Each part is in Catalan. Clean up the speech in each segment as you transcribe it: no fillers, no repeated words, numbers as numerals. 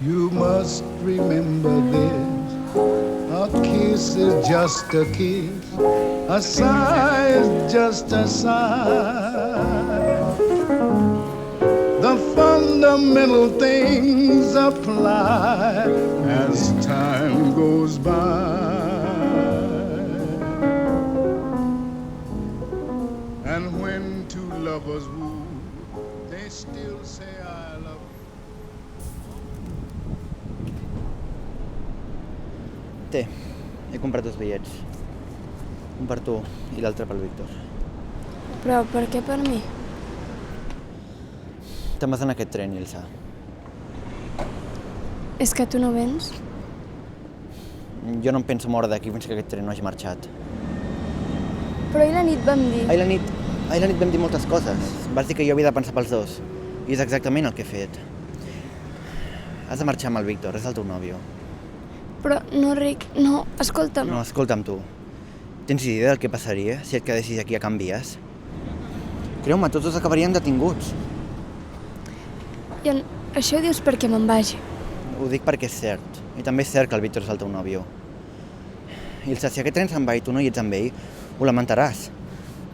You must remember this. A kiss is just a kiss. A sigh is just a sigh. The fundamental things apply as time goes by. And when two lovers woo, they still say I love you. Té, he comprat dos bitllets. Un per tu i l'altre pel Víctor. Però per què per mi? Te'n vas en aquest tren, Ilsa. És que tu no vens? Jo no em penso moure d'aquí fins que aquest tren no hagi marxat. Però ahir la nit vam dir... Ahir la nit vam dir moltes coses. Vas dir que jo havia de pensar pels dos. I és exactament el que he fet. Has de marxar amb el Víctor, és el teu nòvio. Però no, Rick, no, escolta'm. No, escolta'm tu. Tens idea del que passaria si et quedessis aquí a canvies? Creu-me, tots dos acabarien detinguts. I això ho dius perquè me'n vagi. Ho dic perquè és cert. I també és cert que el Víctor és el teu nòvio. Ilsa, si aquest tren se'n va i tu no hi ets amb ell, ho lamentaràs.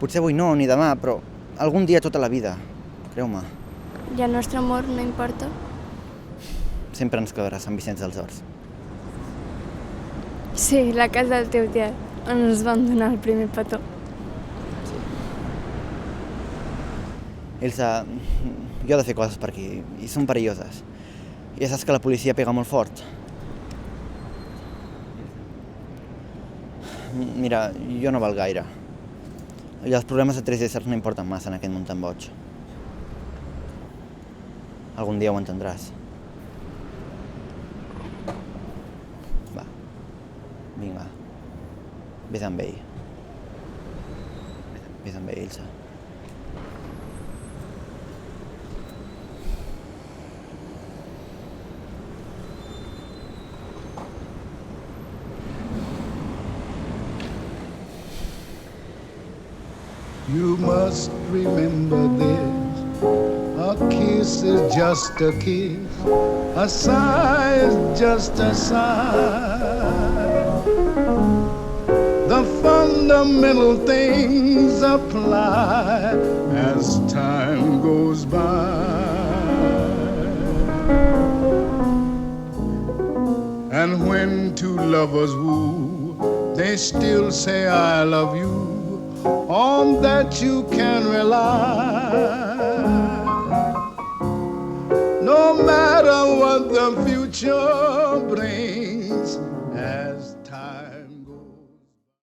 Potser avui no, ni demà, però algun dia tota la vida. Creu-me. I el nostre amor no importa? Sempre ens quedarà Sant Vicenç dels Horts. Sí, la casa del teu tiet, on ens vam donar el primer petó. Ilsa, jo he de fer coses per aquí, i són perilloses. I ja saps que la policia pega molt fort. Mira, jo no val gaire. I els problemes de tres éssers no importen massa en aquest món tan boig. Algun dia ho entendràs. Va, vinga, vés amb ell. Vés amb ell, Ilsa. You must remember this. A kiss is just a kiss. A sigh is just a sigh. The fundamental things apply as time goes by. And when two lovers woo, they still say I love you. On that you can rely. No matter what the future brings as time goes.